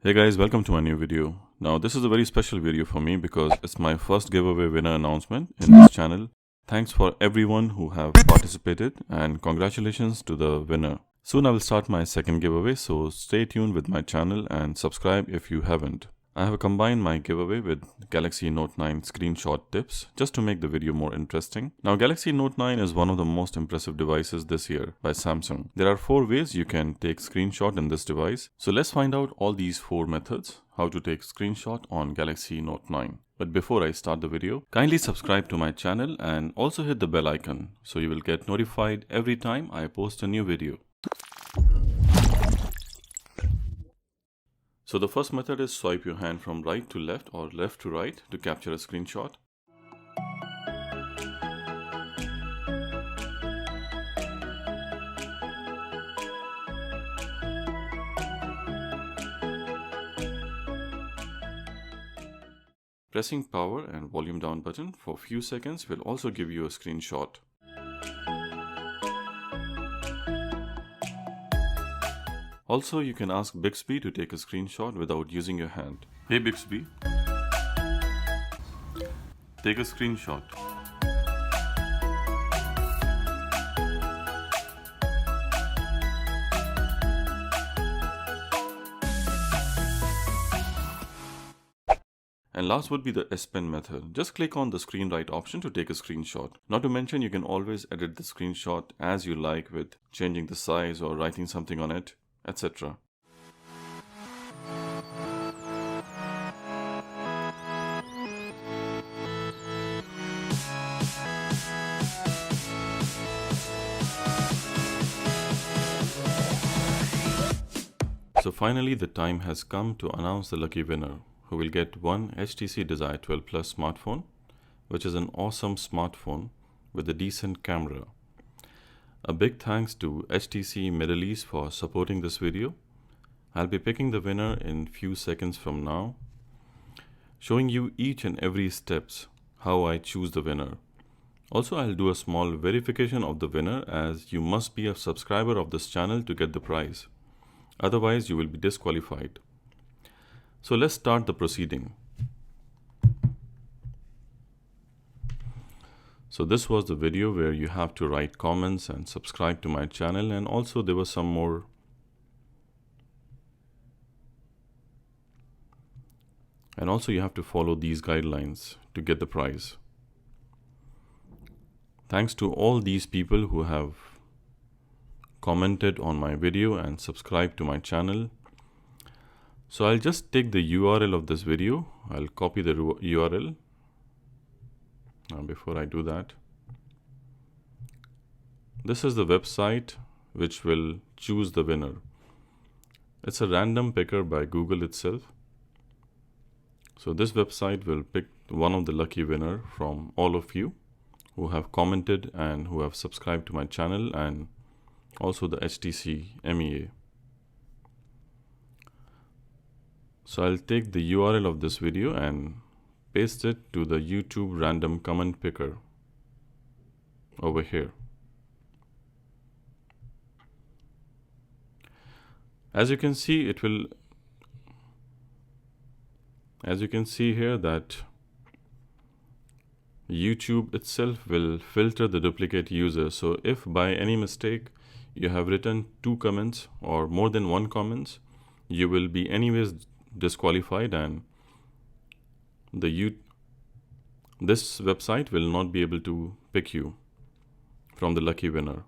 Hey guys, welcome to my new video. Now this is a very special video for me because it's my first giveaway winner announcement in this channel. Thanks for everyone who have participated and congratulations to the winner. Soon I will start my second giveaway, so stay tuned with my channel and subscribe if you haven't. I have combined my giveaway with Galaxy Note 9 screenshot tips just to make the video more interesting. Now Galaxy Note 9 is one of the most impressive devices this year by Samsung. There are 4 ways you can take screenshot in this device. So let's find out all these 4 methods, how to take screenshot on Galaxy Note 9. But before I start the video, kindly subscribe to my channel and also hit the bell icon so you will get notified every time I post a new video. So the first method is swipe your hand from right to left or left to right to capture a screenshot. Pressing power and volume down button for a few seconds will also give you a screenshot. Also, you can ask Bixby to take a screenshot without using your hand. Hey Bixby, take a screenshot. And last would be the S Pen method. Just click on the screen right option to take a screenshot. Not to mention, you can always edit the screenshot as you like with changing the size or writing something on it, etc. So finally the time has come to announce the lucky winner, who will get one HTC ESIRE 12 Plus smartphone, which is an awesome smartphone with a decent camera. A big thanks to HTC Middle East for supporting this video. I'll be picking the winner in few seconds from now, showing you each and every steps how I choose the winner. Also, I'll do a small verification of the winner, as you must be a subscriber of this channel to get the prize. Otherwise, you will be disqualified. So let's start the proceeding. So this was the video where you have to write comments and subscribe to my channel, and also there was some more. And also you have to follow these guidelines to get the prize. Thanks to all these people who have commented on my video and subscribed to my channel. So I'll just take the URL of this video. I'll copy the URL. Now before I do that, this is the website which will choose the winner. It's a random picker by Google itself. So this website will pick one of the lucky winner from all of you who have commented and who have subscribed to my channel, and also the HTC MEA. So I'll take the URL of this video and paste it to the YouTube random comment picker over here. As you can see, here that YouTube itself will filter the duplicate user. So if by any mistake you have written 2 comments or more than 1 comments, you will be anyways disqualified, and this website will not be able to pick you from the lucky winner.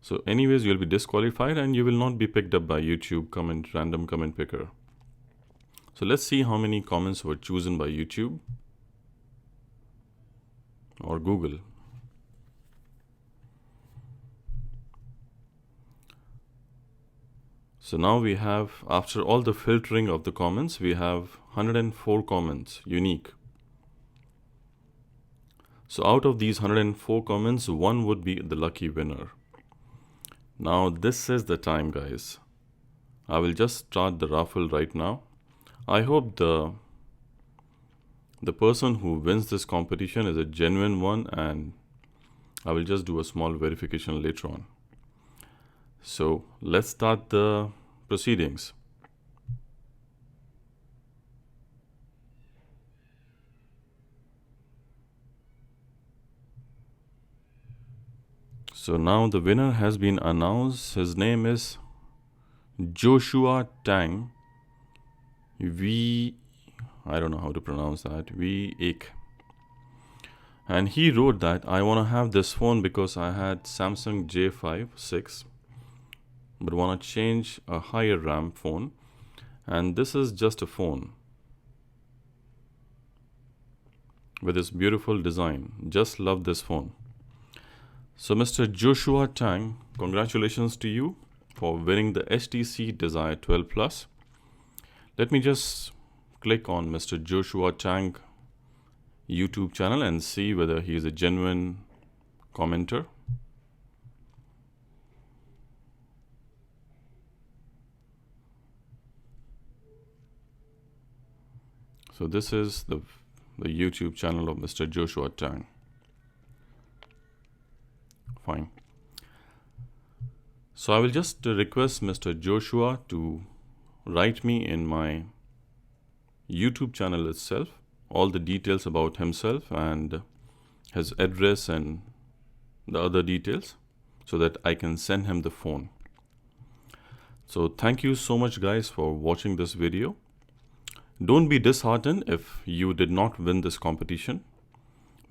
So anyways, you'll be disqualified and you will not be picked up by YouTube random comment picker. So let's see how many comments were chosen by YouTube or Google. So now we have, after all the filtering of the comments, we have 104 comments unique. So out of these 104 comments, 1 would be the lucky winner. Now this is the time, guys. I will just start the raffle right now. I hope the person who wins this competition is a genuine one, and I will just do a small verification later on. So let's start the proceedings. So now the winner has been announced. His name is Joshua Tang. I don't know how to pronounce that. V8. And he wrote that I want to have this phone because I had Samsung J5 6, but want to change a higher RAM phone. And this is just a phone with this beautiful design. Just love this phone. So Mr. Joshua Tang, congratulations to you for winning the HTC ESIRE 12 Plus. Let me just click on Mr. Joshua Tang YouTube channel and see whether he is a genuine commenter. So this is the YouTube channel of Mr. Joshua Tang. Fine. So I will just request Mr. Joshua to write me in my YouTube channel itself all the details about himself and his address and the other details so that I can send him the phone. So thank you so much guys for watching this video. Don't be disheartened if you did not win this competition,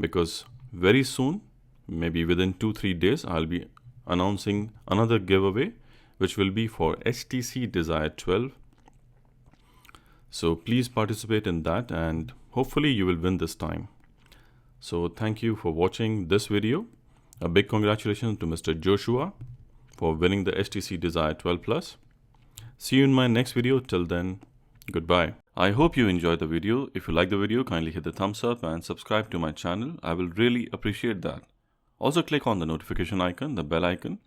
because very soon, maybe within 2-3 days, I'll be announcing another giveaway which will be for HTC ESIRE 12. So please participate in that and hopefully you will win this time. So thank you for watching this video. A big congratulations to Mr. Joshua for winning the HTC ESIRE 12 Plus. See you in my next video. Till then, goodbye. I hope you enjoyed the video. If you like the video, kindly hit the thumbs up and subscribe to my channel. I will really appreciate that. Also click on the notification icon, the bell icon,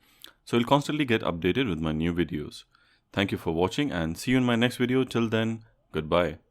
so you'll constantly get updated with my new videos. Thank you for watching and see you in my next video. Till then, goodbye.